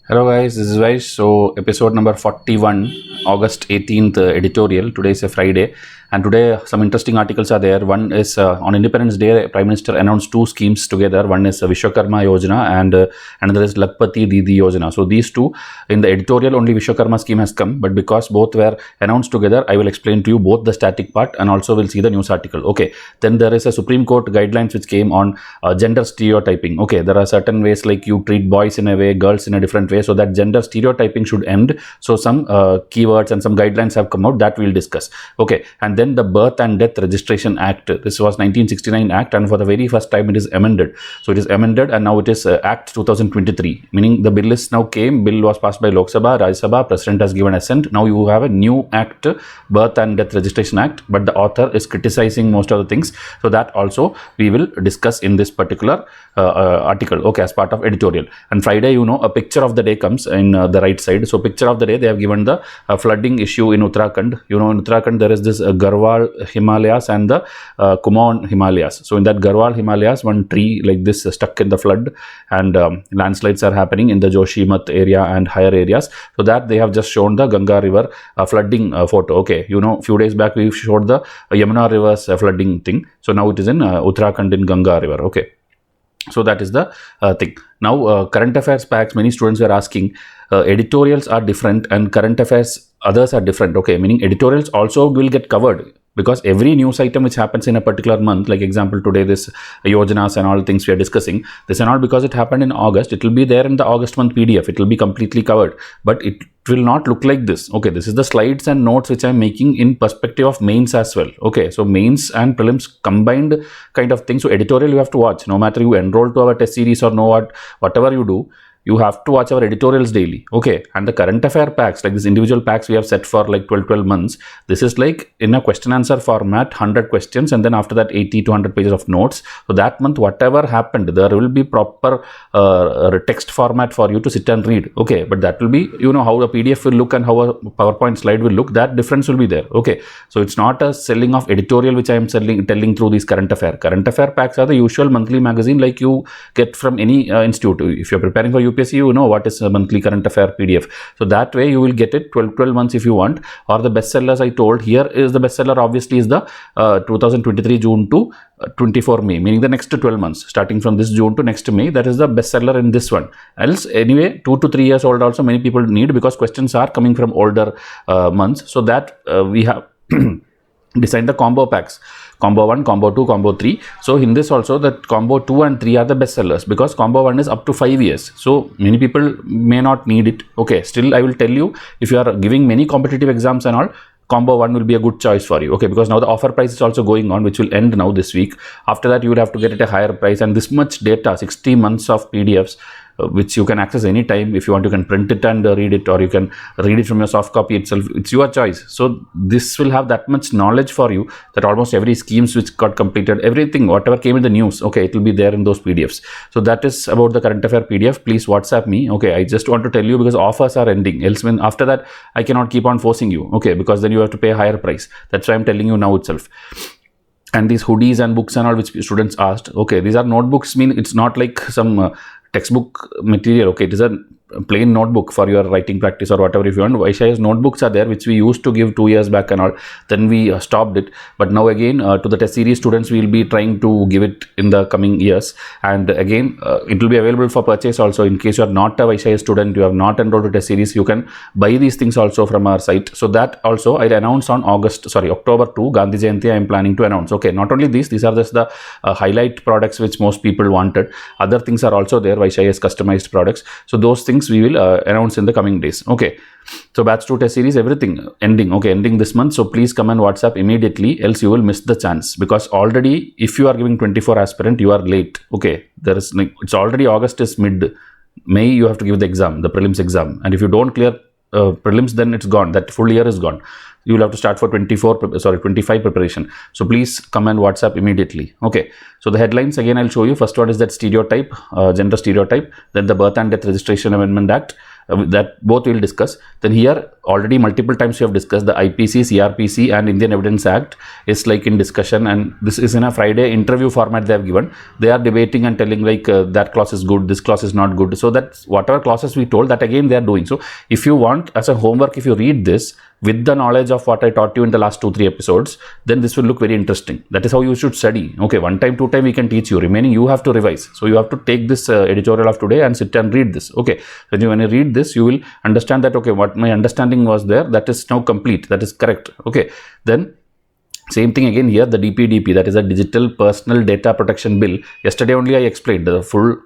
Hello guys, this is Vysh. So episode number 41, August 18th editorial. Today is a Friday and today some interesting articles are there. One is on Independence Day, Prime Minister announced two schemes together. One is Vishwakarma Yojana and another is Lakpati Didi Yojana. So these two, in the editorial only Vishwakarma scheme has come, but because both were announced together, I will explain to you both the static part and also we'll see the news article. Okay, then there is a Supreme Court guidelines which came on gender stereotyping. Okay, there are certain ways like you treat boys in a way, girls in a different way, so that gender stereotyping should end. So some keywords and some guidelines have come out that we'll discuss. Okay, and then the Birth and Death Registration Act. This was 1969 Act, and for the very first time it is amended. So it is amended and now it is Act 2023, meaning the bill is now came, bill was passed by Lok Sabha, Rajya Sabha, President has given assent. Now you have a new Act, Birth and Death Registration Act, but the author is criticizing most of the things. So that also we will discuss in this particular article, okay, as part of editorial. And Friday, you know, a picture of the day comes in the right side. So picture of the day, they have given the flooding issue in Uttarakhand. You know, in Uttarakhand there is this Garhwal Himalayas and the Kumaon Himalayas. So in that Garhwal Himalayas, one tree like this stuck in the flood, and landslides are happening in the Joshimath area and higher areas. So that they have just shown the Ganga River flooding photo. Okay, you know, few days back we showed the Yamuna River's flooding thing. So now it is in Uttarakhand in Ganga River. Okay. So that is the thing. Now, current affairs packs, many students were asking, editorials are different and current affairs, others are different. Okay, meaning editorials also will get covered because every news item which happens in a particular month, like example today, this Yojanas and all things we are discussing, this and all because it happened in August, it will be there in the August month PDF. It will be completely covered, but it will not look like this. Okay, this is the slides and notes which I am making in perspective of mains as well. Okay, so mains and prelims combined kind of thing. So editorial you have to watch, no matter you enroll to our test series or no, whatever you do, you have to watch our editorials daily. Okay, and the current affair packs, like this individual packs we have set for like 12 months. This is like in a question answer format, 100 questions, and then after that 80 to 100 pages of notes. So that month whatever happened, there will be proper text format for you to sit and read. Okay, but that will be, you know, how the PDF will look and how a PowerPoint slide will look, that difference will be there. Okay, so it's not a selling of editorial which I am telling through these current affair packs are the usual monthly magazine like you get from any institute. If you're preparing for UPSC, you know what is a monthly current affair PDF. So that way you will get it 12 months if you want. Or the bestsellers I told, here is the bestseller obviously is the 2023 June to 24 May, meaning the next 12 months starting from this June to next May. That is the bestseller in this one. Else anyway 2 to 3 years old also many people need, because questions are coming from older months. So that we have designed the combo packs, combo 1, combo 2, combo 3. So in this also, that combo 2 and 3 are the best sellers because combo 1 is up to 5 years. So many people may not need it. Okay, still I will tell you, if you are giving many competitive exams and all, combo 1 will be a good choice for you. Okay, because now the offer price is also going on, which will end now this week. After that you will have to get it a higher price, and this much data, 60 months of PDFs, which you can access anytime. If you want, you can print it and read it, or you can read it from your soft copy itself. It's your choice. So this will have that much knowledge for you that almost every schemes which got completed, everything, whatever came in the news, okay, it will be there in those PDFs. So that is about the current affair PDF. Please WhatsApp me. Okay, I just want to tell you because offers are ending. Else when after that, I cannot keep on forcing you. Okay, because then you have to pay a higher price. That's why I'm telling you now itself. And these hoodies and books and all which students asked, okay, these are notebooks. Mean it's not like some textbook material. Okay, it is a plain notebook for your writing practice or whatever. If you want, Vysh IAS notebooks are there, which we used to give 2 years back and all. Then we stopped it. But now again, to the test series students, we will be trying to give it in the coming years. And again, it will be available for purchase also. In case you are not a Vysh IAS student, you have not enrolled to test series, you can buy these things also from our site. So that also I'll announce on October 2, Gandhi Jayanti, I am planning to announce. Okay, not only these are just the highlight products which most people wanted. Other things are also there, Vysh IAS customized products. So those things we will announce in the coming days. Okay, so batch 2 test series, everything ending. Okay, ending this month. So please come and WhatsApp immediately, else you will miss the chance, because already if you are giving 24 aspirant, you are late. Okay, there is like, it's already August is mid May, you have to give the exam, the prelims exam, and if you don't clear prelims, then it's gone, that full year is gone. You will have to start for 25 preparation. So please come and WhatsApp immediately. Okay, so the headlines again I'll show you. First one is that stereotype, gender stereotype, then the Birth and Death Registration Amendment Act, that both we will discuss. Then here already multiple times we have discussed the IPC, CRPC and Indian Evidence Act is like in discussion, and this is in a Friday interview format they have given. They are debating and telling like that clause is good, this clause is not good. So that's whatever clauses we told, that again they are doing. So if you want as a homework, if you read this with the knowledge of what I taught you in the last 2-3 episodes, then this will look very interesting. That is how you should study. Okay, 1 time, 2 time we can teach you. Remaining you have to revise. So you have to take this editorial of today and sit and read this. Okay, when you read this, you will understand that, okay, what my understanding was there, that is now complete. That is correct. Okay, then same thing again here, the DPDP, that is a Digital Personal Data Protection Bill. Yesterday only I explained the full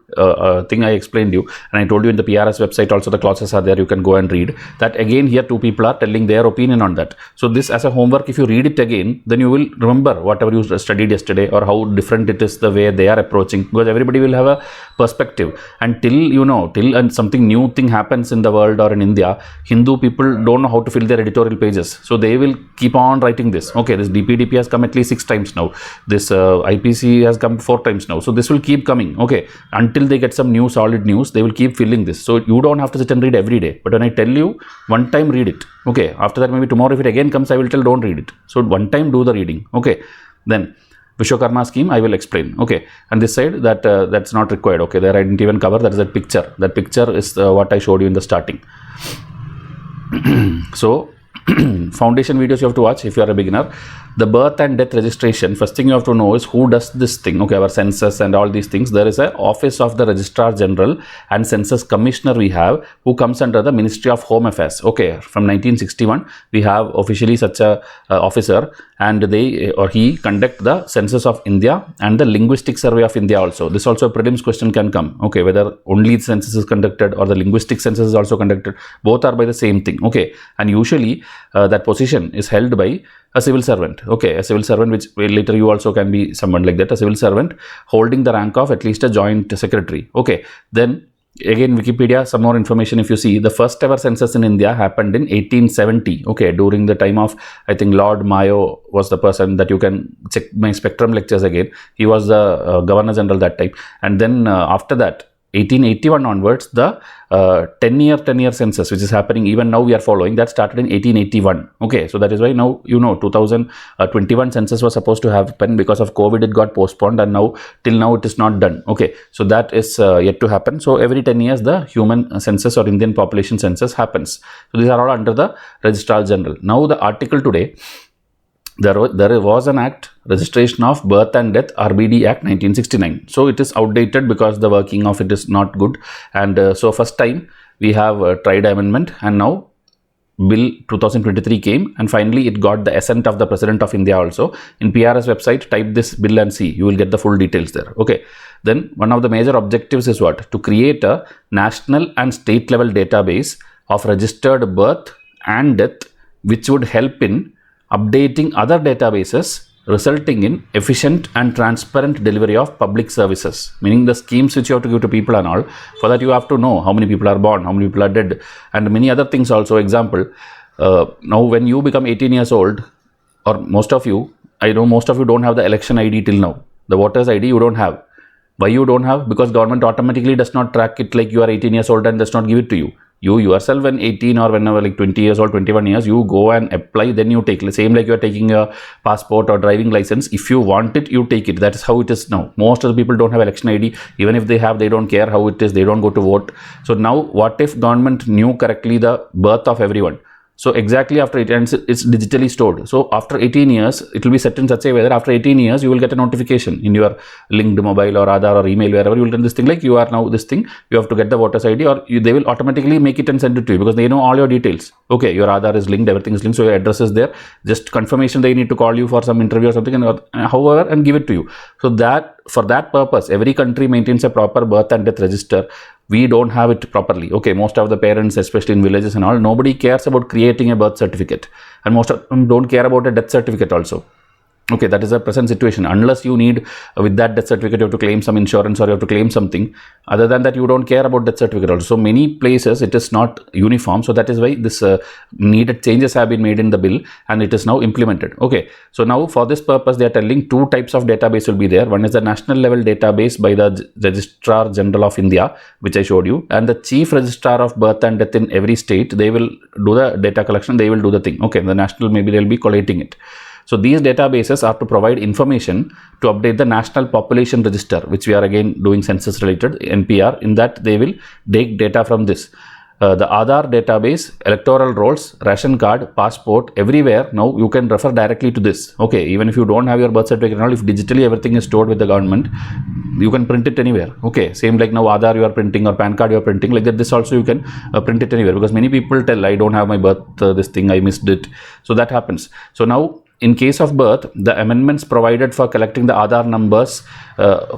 thing I explained you, and I told you in the PRS website also the clauses are there, you can go and read that. Again here 2 people are telling their opinion on that. So this as a homework, if you read it again, then you will remember whatever you studied yesterday or how different it is the way they are approaching, because everybody will have a perspective. And till something new thing happens in the world or in India, Hindu people don't know how to fill their editorial pages. So they will keep on writing this. Okay, this DPDP has come at least 6 times now. This IPC has come 4 times now. So this will keep coming. Okay, until they get some new solid news, they will keep filling this. So you don't have to sit and read every day. But when I tell you, 1 time read it. Okay, after that maybe tomorrow if it again comes, I will tell don't read it. So 1 time do the reading. Okay, then Vishwakarma scheme I will explain. Okay, and this side that that's not required. Okay, there I didn't even cover. That is that picture. That picture is what I showed you in the starting. So foundation videos you have to watch if you are a beginner. The birth and death registration, first thing you have to know is who does this thing. Okay, our census and all these things, there is a office of the Registrar General and Census Commissioner we have, who comes under the Ministry of Home Affairs. Okay, from 1961 we have officially such a officer, and they or he conduct the census of India and the linguistic survey of India also. This also a prelims question can come. Okay, whether only the census is conducted or the linguistic census is also conducted, both are by the same thing. Okay, and usually that position is held by a civil servant. Okay, a civil servant, which later you also can be someone like that, a civil servant holding the rank of at least a joint secretary. Okay, then again Wikipedia, some more information. If you see, the first ever census in India happened in 1870. Okay, during the time of, I think, Lord Mayo was the person that you can check my Spectrum lectures again. He was the Governor General that time. And then after that, 1881 onwards, the 10-year census, which is happening even now we are following, that started in 1881. Okay, so that is why now 2021 census was supposed to happen. Because of COVID it got postponed, and now till now it is not done. Okay, so that is yet to happen. So every 10 years the human census or Indian population census happens. So these are all under the Registrar General. Now the article today, there was an act, Registration of Birth and Death, RBD Act 1969. So it is outdated because the working of it is not good. And so first time we have tried amendment, and now Bill 2023 came, and finally it got the assent of the President of India also. In PRS website, type this bill and see, you will get the full details there. Okay, then one of the major objectives is what? To create a national and state level database of registered birth and death, which would help in updating other databases, resulting in efficient and transparent delivery of public services. Meaning the schemes which you have to give to people and all, for that you have to know how many people are born, how many people are dead, and many other things also. Example, now when you become 18 years old, or most of you, I know most of you don't have the election ID till now. The voters ID you don't have. Why you don't have? Because government automatically does not track it like you are 18 years old and does not give it to you. You yourself, when 18 or whenever like 20 years old, 21 years, you go and apply, then you take. Same like you are taking a passport or driving license. If you want it, you take it. That is how it is now. Most of the people don't have election ID. Even if they have, they don't care how it is. They don't go to vote. So now what if government knew correctly the birth of everyone? So exactly after it ends, it's digitally stored. So after 18 years, it will be set in such a way that after 18 years, you will get a notification in your linked mobile or Aadhaar or email, wherever you will get this thing, like you are now this thing, you have to get the voter's ID, or they will automatically make it and send it to you because they know all your details. Okay, your Aadhaar is linked, everything is linked, so your address is there. Just confirmation they need to call you for some interview or something, and however, and give it to you. So that for that purpose, every country maintains a proper birth and death register. We don't have it properly. Okay, most of the parents, especially in villages and all, nobody cares about creating a birth certificate, and most of them don't care about a death certificate also. Okay, that is the present situation. Unless you need, with that death certificate, you have to claim some insurance or you have to claim something. Other than that, you don't care about death certificate also. So many places it is not uniform. So that is why this needed changes have been made in the bill and it is now implemented. Okay, so now for this purpose, they are telling two types of database will be there. One is the national level database by the Registrar General of India, which I showed you, and the Chief Registrar of Birth and Death in every state. They will do the data collection. They will do the thing. Okay, the national, maybe they will be collating it. So these databases are to provide information to update the National Population Register, which we are again doing census related, NPR. In that they will take data from this. The Aadhaar database, electoral rolls, ration card, passport, everywhere now you can refer directly to this. Okay, even if you don't have your birth certificate and all, if digitally everything is stored with the government, you can print it anywhere. Okay, same like now Aadhaar you are printing or PAN card you are printing, like that this also you can print it anywhere, because many people tell I don't have my birth this thing, I missed it. So that happens. So now in case of birth, the amendments provided for collecting the Aadhaar numbers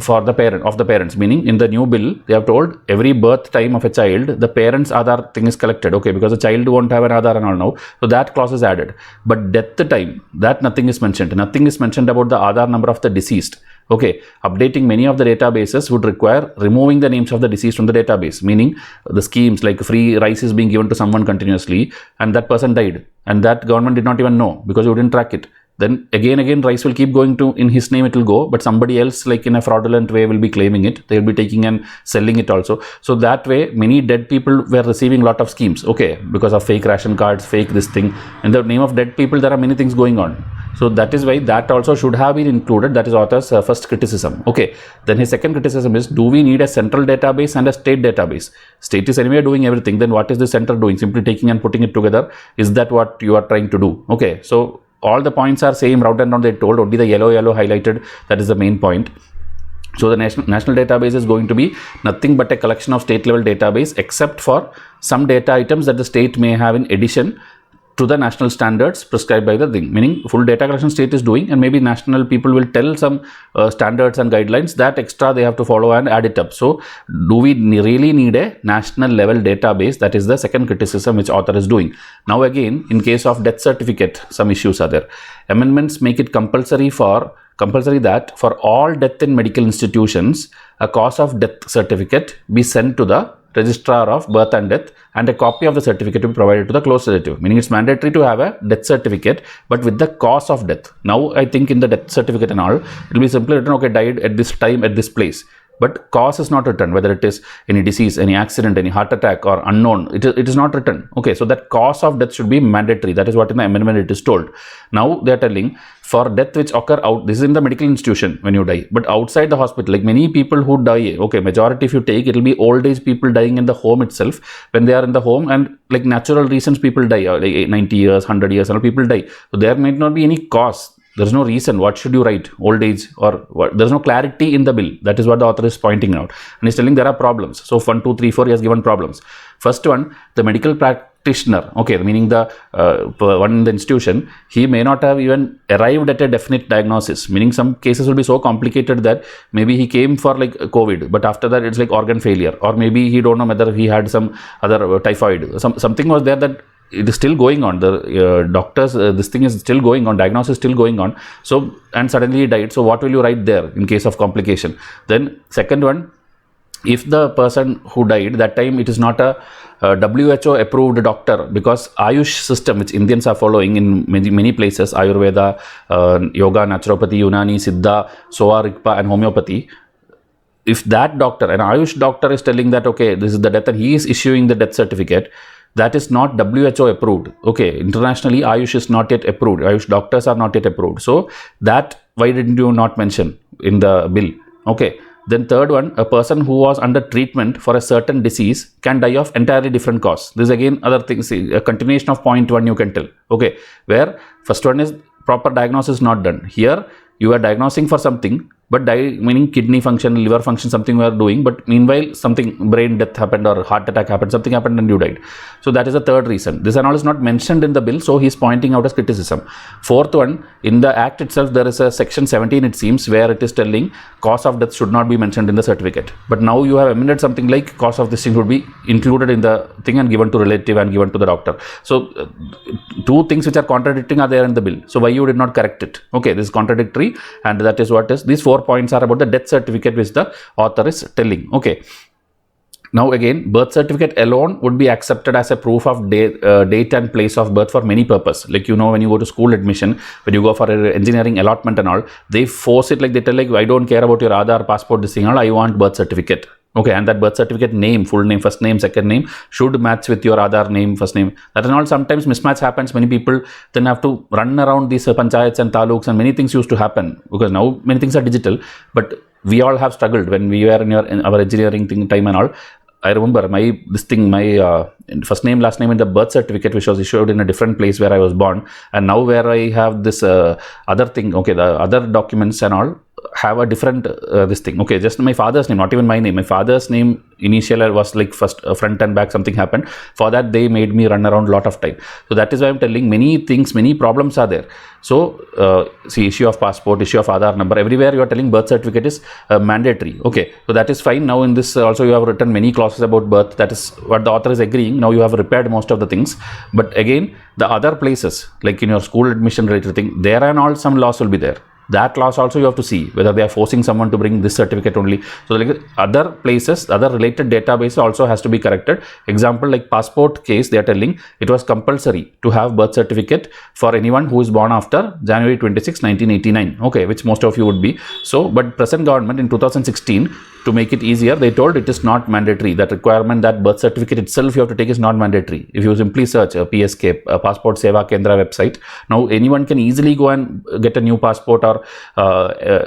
for the parents, meaning in the new bill, they have told every birth time of a child, the parents' Aadhaar thing is collected. Okay, because the child won't have an Aadhaar and all now. So that clause is added. But death time, that nothing is mentioned. Nothing is mentioned about the Aadhaar number of the deceased. Okay, updating many of the databases would require removing the names of the deceased from the database, meaning the schemes like free rice is being given to someone continuously and that person died and that government did not even know because you didn't track it. Then again rice will keep going to, in his name it will go, but somebody else like in a fraudulent way will be claiming it. They will be taking and selling it also. So that way many dead people were receiving a lot of schemes, okay, because of fake ration cards, fake this thing. In the name of dead people there are many things going on. So that is why that also should have been included. That is author's first criticism. Okay. Then his second criticism is, do we need a central database and a state database? State is anyway doing everything. Then what is the center doing? Simply taking and putting it together. Is that what you are trying to do? Okay. So all the points are same, round and round they told. Only the yellow highlighted. That is the main point. So the national database is going to be nothing but a collection of state level database, except for some data items that the state may have in addition to the national standards prescribed by the thing, meaning full data collection state is doing, and maybe national people will tell some standards and guidelines that extra they have to follow and add it up. So do we really need a national level database? That is the second criticism which author is doing. Now again, in case of death certificate, some issues are there. Amendments make it compulsory that for all death in medical institutions, a cause of death certificate be sent to the Registrar of Birth and Death, and a copy of the certificate to be provided to the close relative, meaning it's mandatory to have a death certificate, but with the cause of death. Now I think in the death certificate and all, it will be simply written, okay, died at this time at this place, but cause is not written, whether it is any disease, any accident, any heart attack or unknown, it is not written. Okay, so that cause of death should be mandatory. That is what in the amendment it is told. Now they are telling, for death which occur out, this is in the medical institution when you die, but outside the hospital, like many people who die, okay, majority if you take, it will be old age people dying in the home itself, when they are in the home, and like natural reasons people die, like 90 years, 100 years, and people die. So there might not be any cause. There is no reason. What should you write? Old age or what? There is no clarity in the bill. That is what the author is pointing out. And he's telling there are problems. So 1, 2, 3, 4, he has given problems. First one, the medical practitioner, okay, meaning the one in the institution, he may not have even arrived at a definite diagnosis, meaning some cases will be so complicated that maybe he came for like COVID, but after that it's like organ failure, or maybe he don't know whether he had some other typhoid. Something was there that it is still going on. The doctors, this thing is still going on, diagnosis is still going on. So, and suddenly he died. So what will you write there in case of complication? Then second one, if the person who died that time, it is not a WHO approved doctor, because Ayush system which Indians are following in many places, Ayurveda, Yoga, Naturopathy, Unani, Siddha, Soa, Rigpa and Homeopathy, if that doctor, an Ayush doctor is telling that, okay, this is the death and he is issuing the death certificate, that is not WHO approved. Okay, internationally Ayush is not yet approved. Ayush doctors are not yet approved. So that, why didn't you not mention in the bill? Okay. Then third one, a person who was under treatment for a certain disease can die of entirely different cause. This is again other things, a continuation of point one you can tell. Okay, where first one is proper diagnosis not done. Here you are diagnosing for something, but meaning kidney function, liver function, something we are doing, but meanwhile something, brain death happened or heart attack happened, something happened and you died. So that is the third reason. This and all is not mentioned in the bill, so he is pointing out as criticism. Fourth one, in the act itself there is a section 17 it seems, where it is telling cause of death should not be mentioned in the certificate. But now you have amended something like cause of this thing would be included in the thing and given to relative and given to the doctor. So two things which are contradicting are there in the bill. So why you did not correct it? Okay, this is contradictory, and that is what is. These 4 points are about the death certificate which the author is telling. Okay. Now again, birth certificate alone would be accepted as a proof of date and place of birth for many purpose. Like, you know, when you go to school admission, when you go for an engineering allotment and all, they force it, like they tell, like, I don't care about your Aadhaar, passport, this thing, all, I want birth certificate. Okay, and that birth certificate name, full name, first name, second name should match with your Aadhaar name, first name. That and all, sometimes mismatch happens. Many people then have to run around these panchayats and taluks, and many things used to happen because now many things are digital. But we all have struggled when we were in our engineering thing time and all. I remember my first name, last name in the birth certificate, which was issued in a different place where I was born, and now where I have this other thing, okay, the other documents and all have a different this thing. Okay, just my father's name, not even my name. My father's name initial was like first front and back, something happened. For that, they made me run around a lot of time. So that is why I'm telling, many things, many problems are there. So see, issue of passport, issue of Aadhaar number, everywhere you are telling birth certificate is mandatory. Okay, so that is fine. Now in this also you have written many clauses about birth. That is what the author is agreeing. Now you have repaired most of the things. But again, the other places, like in your school admission related thing, there and all some laws will be there. That clause also you have to see whether they are forcing someone to bring this certificate only. So like other places, other related database also has to be corrected. Example, like passport case, they are telling it was compulsory to have birth certificate for anyone who is born after January 26, 1989. Okay, which most of you would be. So, but present government in 2016, to make it easier, they told it is not mandatory. That requirement, that birth certificate itself you have to take, is not mandatory. If you simply search a PSK, a Passport Seva Kendra website, now anyone can easily go and get a new passport or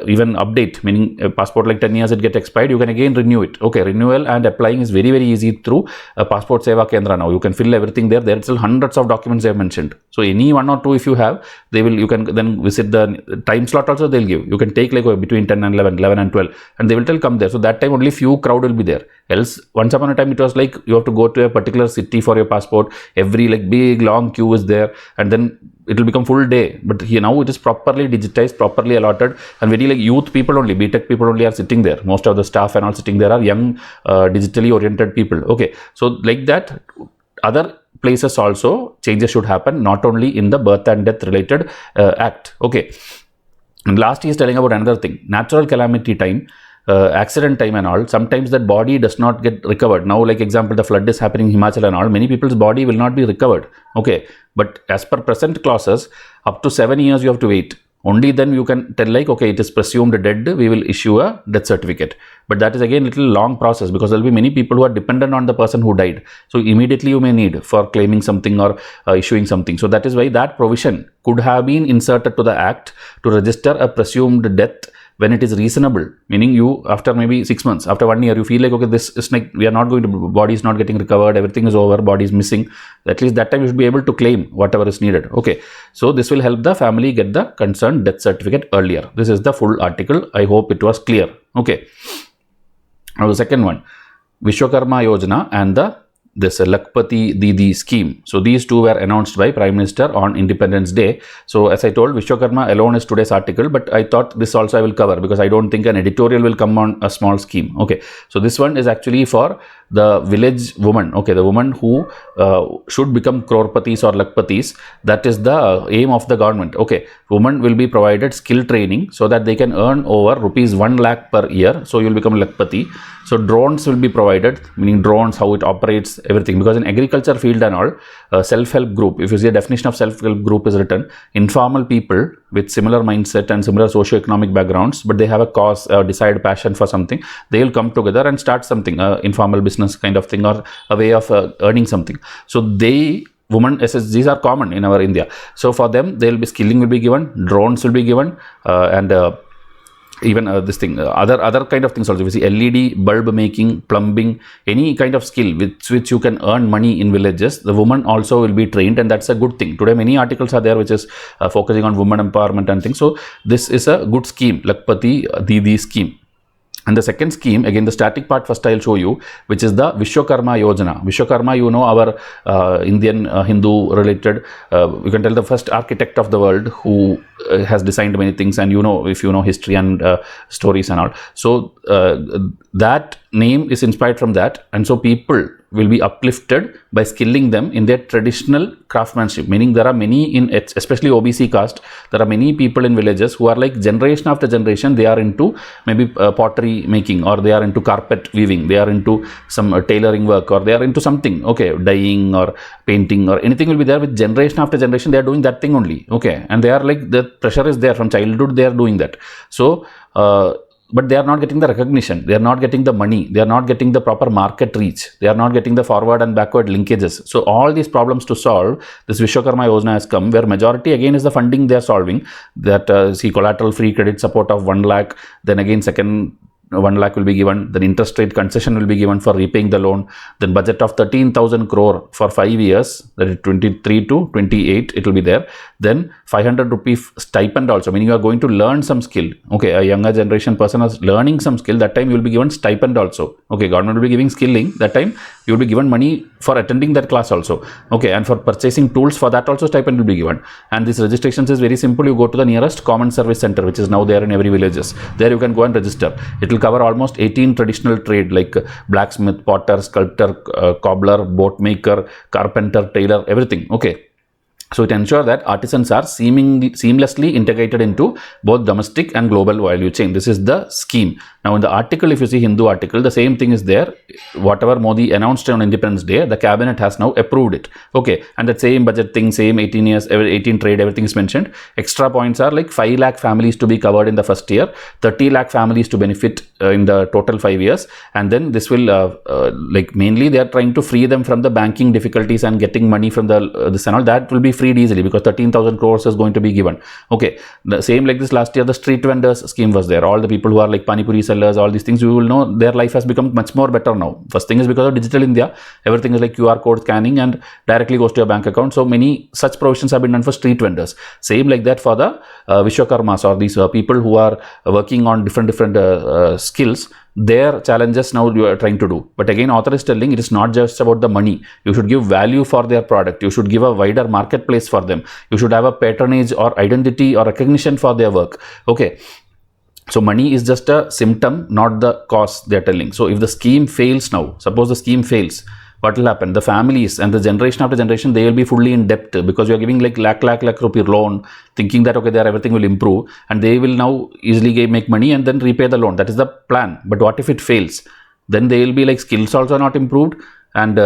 even update, meaning a passport like 10 years it get expired, you can again renew it. Okay, renewal and applying is very, very easy through a Passport Seva Kendra. Now you can fill everything there. There are still hundreds of documents they have mentioned. So any one or two if you have, they will, you can then visit the time slot also they'll give. You can take like between 10 and 11, 11 and 12, and they will tell come there. So that time only few crowd will be there. Else once upon a time it was like you have to go to a particular city for your passport. Every like big long queue is there, and then it will become full day. But here now it is properly digitized, properly allotted, and very like youth people only, BTech people only are sitting there. Most of the staff and all sitting there are young, digitally oriented people. Okay, so like that, other places also changes should happen, not only in the birth and death related act. Okay, and last he is telling about another thing, natural calamity time. Accident time and all, sometimes that body does not get recovered. Now like example, the flood is happening in Himachal and all, many people's body will not be recovered. Okay, but as per present clauses, up to 7 years you have to wait. Only then you can tell like, okay, it is presumed dead, we will issue a death certificate. But that is again little long process, because there will be many people who are dependent on the person who died. So immediately you may need for claiming something or issuing something. So that is why that provision could have been inserted to the act to register a presumed death when it is reasonable, meaning you after maybe 6 months, after 1 year, you feel like, okay, this is like, we are not going to, body is not getting recovered, everything is over, body is missing. At least that time you should be able to claim whatever is needed. Okay, so this will help the family get the concerned death certificate earlier. This is the full article. I hope it was clear. Okay, now the second one, Vishwakarma Yojana and this Lakpati Didi scheme. So these two were announced by Prime Minister on Independence Day. So as I told, Vishwakarma alone is today's article, but I thought this also I will cover, because I don't think an editorial will come on a small scheme. Okay, so this one is actually for the village woman. Okay, the woman who should become crorpatis or lakpatis. That is the aim of the government. Okay, women will be provided skill training so that they can earn over rupees 1 lakh per year. So you will become lakpati. So drones will be provided, meaning drones, how it operates, everything. Because in agriculture field and all, self-help group, if you see a definition of self-help group is written, informal people with similar mindset and similar socio-economic backgrounds, but they have a cause, a desired passion for something, they will come together and start something, informal business kind of thing, or a way of earning something. So women SSGs are common in our India. So for them, there will be skilling will be given, drones will be given, and even this thing, other kind of things also. We see LED bulb making, plumbing, any kind of skill with which you can earn money in villages. The woman also will be trained, and that's a good thing. Today many articles are there which is focusing on women empowerment and things. So this is a good scheme, Lakpati Didi scheme. And the second scheme, again the static part first I'll show you, which is the Vishwakarma Yojana. Vishwakarma, you know, our Indian Hindu related, you can tell the first architect of the world who has designed many things, and you know, if you know history and stories and all. So that name is inspired from that, and so people will be uplifted by skilling them in their traditional craftsmanship. Meaning there are many especially OBC caste, there are many people in villages who are like generation after generation, they are into maybe pottery making, or they are into carpet weaving, they are into some tailoring work, or they are into something, okay, dyeing or painting or anything will be there. With generation after generation, they are doing that thing only, okay, and they are like, the pressure is there from childhood, they are doing that. So but they are not getting the recognition, they are not getting the money, they are not getting the proper market reach, they are not getting the forward and backward linkages. So all these problems to solve, this Vishwakarma Yojana has come, where majority again is the funding they are solving. That see, collateral free credit support of 1 lakh, then again second 1 lakh will be given, then interest rate concession will be given for repaying the loan, then budget of 13,000 crore for 5 years, that is 23 to 28, it will be there. Then 500 rupee stipend also, meaning you are going to learn some skill, okay, a younger generation person is learning some skill, that time you will be given stipend also, okay, government will be giving skilling, that time you will be given money for attending that class also, okay, and for purchasing tools, for that also stipend will be given. And this registrations is very simple, you go to the nearest common service center, which is now there in every villages, there you can go and register. It will cover almost 18 traditional trade like blacksmith, potter, sculptor, cobbler, boat maker, carpenter, tailor, everything, okay. So it ensures that artisans are seamlessly integrated into both domestic and global value chain. This is the scheme. Now in the article, if you see Hindu article, the same thing is there. Whatever Modi announced on Independence Day, the cabinet has now approved it. Okay, and that same budget thing, same 18 years, 18 trade, everything is mentioned. Extra points are like 5 lakh families to be covered in the first year, 30 lakh families to benefit in the total 5 years, and then this will like mainly they are trying to free them from the banking difficulties and getting money from the this and all. That will be freed easily because 13,000 crores is going to be given. Okay, the same like this last year, the street vendors scheme was there. All the people who are like pani puri sellers, all these things, you will know their life has become much more better now. First thing is because of digital India, everything is like QR code scanning and directly goes to your bank account. So many such provisions have been done for street vendors. Same like that for the Vishwakarmas, or these people who are working on different skills. Their challenges now you are trying to do. But again, author is telling it is not just about the money. You should give value for their product. You should give a wider marketplace for them. You should have a patronage or identity or recognition for their work. Okay. So money is just a symptom, not the cause they are telling. So if the scheme fails now, suppose the scheme fails, what will happen? The families and the generation after generation, they will be fully in debt because you are giving like lakh rupee loan, thinking that okay, there everything will improve, and they will now easily make money and then repay the loan. That is the plan. But what if it fails? Then they will be like skills also not improved, and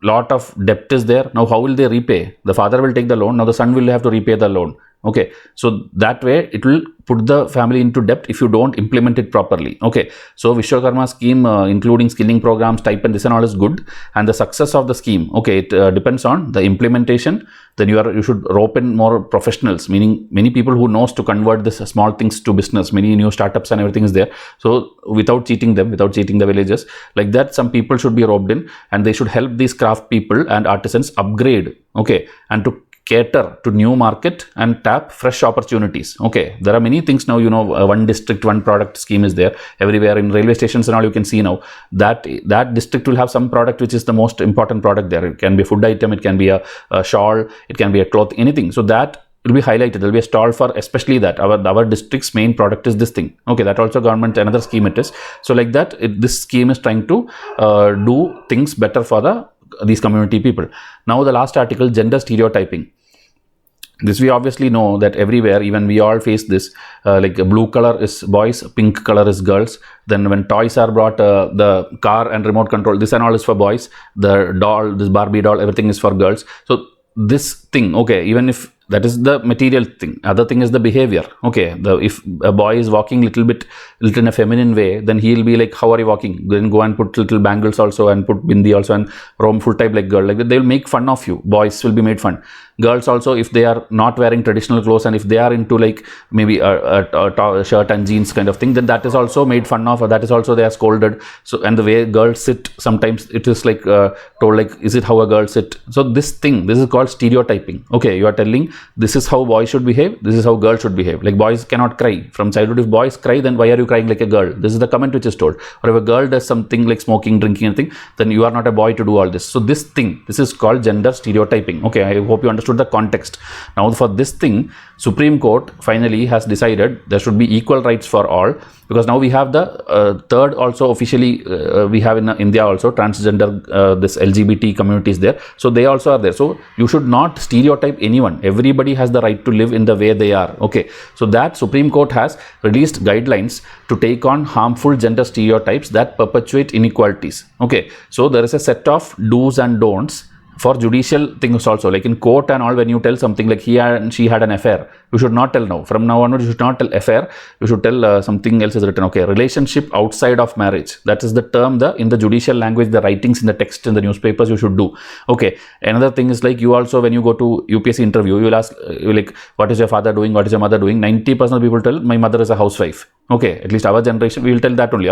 lot of debt is there. Now how will they repay? The father will take the loan. Now the son will have to repay the loan. Okay, so that way it will put the family into debt if you don't implement it properly. Okay, so Vishwakarma scheme, including skilling programs, stipend, this and all is good, and the success of the scheme, okay, it depends on the implementation. Then you should rope in more professionals, meaning many people who knows to convert this small things to business. Many new startups and everything is there. So without cheating them, without cheating the villages, like that, some people should be roped in, and they should help these craft people and artisans upgrade. Okay, and to cater to new market and tap fresh opportunities. Okay, there are many things now, you know, one district, one product scheme is there everywhere in railway stations and all. You can see now that district will have some product which is the most important product there. It can be a food item, it can be a shawl, it can be a cloth, anything. So that will be highlighted. There will be a stall for especially that our district's main product is this thing. Okay, that also government, another scheme it is. So like that, this scheme is trying to do things better for these community people. Now the last article, gender stereotyping. This we obviously know that everywhere, even we all face this, like blue color is boys, pink color is girls. Then when toys are brought, the car and remote control, this and all is for boys. The doll, this Barbie doll, everything is for girls. So this thing, okay, even if that is the material thing, other thing is the behavior. Okay, if a boy is walking little in a feminine way, then he'll be like, how are you walking? Then go and put little bangles also and put bindi also and roam full type like girl. Like that, they'll make fun of you. Boys will be made fun. Girls also, if they are not wearing traditional clothes and if they are into like maybe a shirt and jeans kind of thing, then that is also made fun of, or that is also they are scolded. So, and the way girls sit, sometimes it is like told like, is it how a girl sit? So this is called stereotyping. Okay, you are telling this is how boys should behave, this is how girls should behave. Like boys cannot cry from childhood. If boys cry, then why are you crying like a girl? This is the comment which is told. Or if a girl does something like smoking, drinking, anything, then you are not a boy to do all this. So this is called gender stereotyping. Okay, I hope you understand understood the context. Now for this thing, Supreme Court finally has decided there should be equal rights for all, because now we have the third also officially we have in India also transgender this LGBT communities there, so they also are there. So you should not stereotype anyone. Everybody has the right to live in the way they are. Okay, so that Supreme Court has released guidelines to take on harmful gender stereotypes that perpetuate inequalities. Okay, so there is a set of do's and don'ts for judicial things also, like in court and all. When you tell something like he and she had an affair, you should not tell now. From now onward, you should not tell affair. You should tell something else is written. Okay, relationship outside of marriage. That is the term in the judicial language, the writings in the text in the newspapers you should do. Okay, another thing is like you also, when you go to UPSC interview, you will ask like, what is your father doing? What is your mother doing? 90% of people tell my mother is a housewife. Okay, at least our generation, we will tell that only.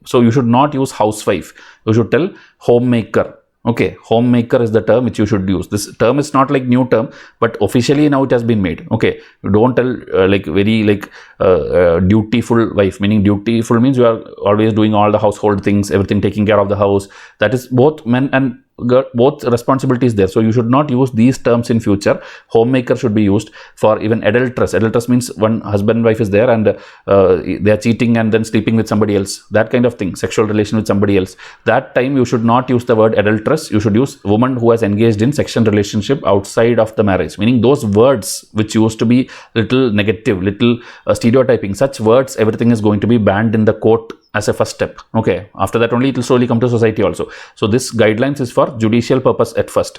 So you should not use housewife. You should tell homemaker. Okay, homemaker is the term which you should use. This term is not like new term, but officially now it has been made. Okay, you don't tell like very like dutiful wife, meaning dutiful means you are always doing all the household things, everything, taking care of the house. That is both men and both responsibilities there. So you should not use these terms in future. Homemaker should be used for even adulteress. Adulteress means one husband and wife is there and they are cheating and then sleeping with somebody else. That kind of thing, sexual relation with somebody else. That time you should not use the word adulteress. You should use woman who has engaged in sexual relationship outside of the marriage. Meaning those words which used to be little negative, little stereotyping, such words, everything is going to be banned in the court as a first step. Okay, after that only it will slowly come to society also. So this guidelines is for judicial purpose at first.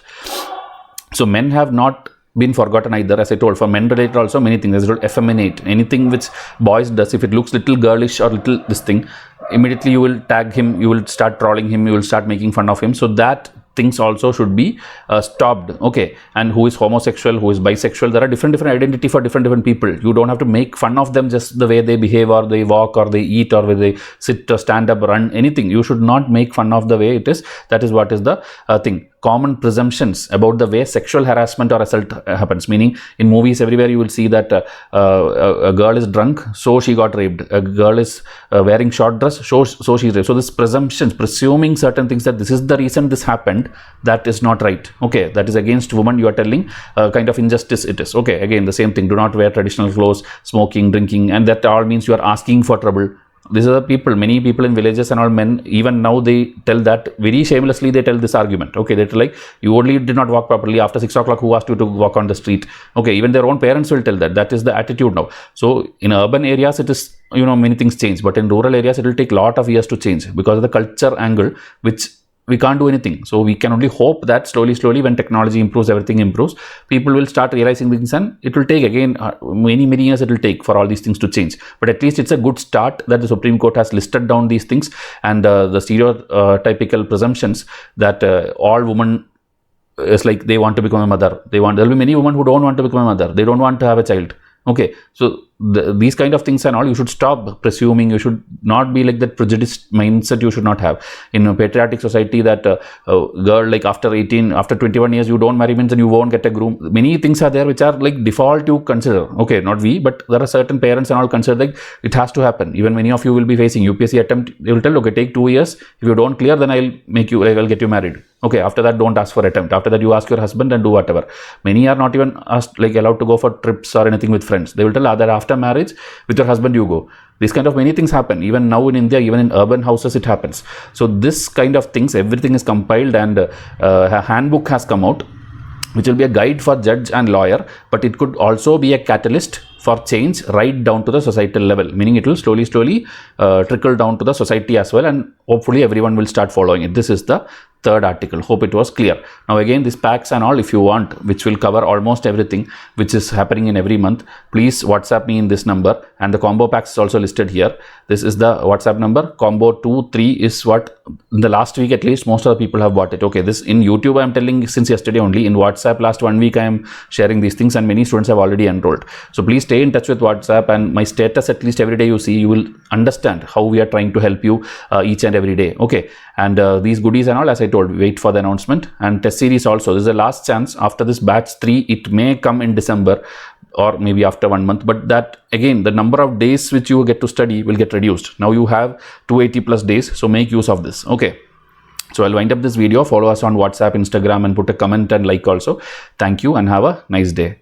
So men have not been forgotten either. As I told, for men related also many things. There's effeminate, anything which boys does, if it looks little girlish or little this thing, immediately you will tag him, you will start trolling him, you will start making fun of him. So that things also should be stopped. Okay, and who is homosexual, who is bisexual, there are different identity for different people. You don't have to make fun of them just the way they behave or they walk or they eat or where they sit or stand up, run, anything. You should not make fun of the way it is. That is what is the thing. Common presumptions about the way sexual harassment or assault happens, meaning in movies everywhere you will see that a girl is drunk, so she got raped. A girl is wearing short dress, so she is raped. So this presumptions, presuming certain things that this is the reason this happened, that is not right. Okay, that is against woman. You are telling kind of injustice it is. Okay, again the same thing. Do not wear traditional clothes, smoking, drinking, and that all means you are asking for trouble. These are the people, many people in villages and all men, even now they tell that very shamelessly, they tell this argument. Okay, they tell like, you only did not walk properly after 6 o'clock, who asked you to walk on the street? Okay, even their own parents will tell that. That is the attitude now. So in urban areas it is, you know, many things change, but in rural areas it will take a lot of years to change because of the culture angle, which we can't do anything. So we can only hope that slowly when technology improves, everything improves, people will start realizing things, and it will take again many years it will take for all these things to change. But at least it's a good start that the Supreme Court has listed down these things and the stereotypical presumptions that all women is like they want to become a mother. There will be many women who don't want to become a mother. They don't want to have a child. Okay, so these kind of things and all, you should stop presuming. You should not be like that prejudiced mindset. You should not have in a patriotic society that a girl like after 18, after 21 years you don't marry means and you won't get a groom. Many things are there which are like default you consider. Okay, not we, but there are certain parents and all consider like it has to happen. Even many of you will be facing UPSC attempt. They will tell, okay, take 2 years. If you don't clear, then I'll get you married. Okay, after that don't ask for attempt. After that you ask your husband and do whatever. Many are not even asked, like allowed to go for trips or anything with friends. They will tell that after marriage with your husband you go. These kind of many things happen. Even now in India, even in urban houses it happens. So this kind of things, everything is compiled and a handbook has come out, which will be a guide for judge and lawyer, but it could also be a catalyst for change right down to the societal level, meaning it will slowly trickle down to the society as well, and hopefully everyone will start following it. This is the third article. Hope it was clear. Now again, this packs and all, if you want, which will cover almost everything which is happening in every month, please WhatsApp me in this number, and the combo packs is also listed here. This is the WhatsApp number. Combo 2-3 is what in the last week at least most of the people have bought it. Okay, this in YouTube I am telling since yesterday only. In WhatsApp last 1 week I am sharing these things and many students have already enrolled. So please stay in touch with WhatsApp, and my status at least every day you see, you will understand how we are trying to help you each and every day. Okay, and these goodies and all, as I told, wait for the announcement. And test series also, this is the last chance. After this batch 3, it may come in December or maybe after 1 month, but that again, the number of days which you get to study will get reduced. Now you have 280 plus days, so make use of this. Okay, So I'll wind up this video. Follow us on WhatsApp, Instagram, and put a comment and like also. Thank you and have a nice day.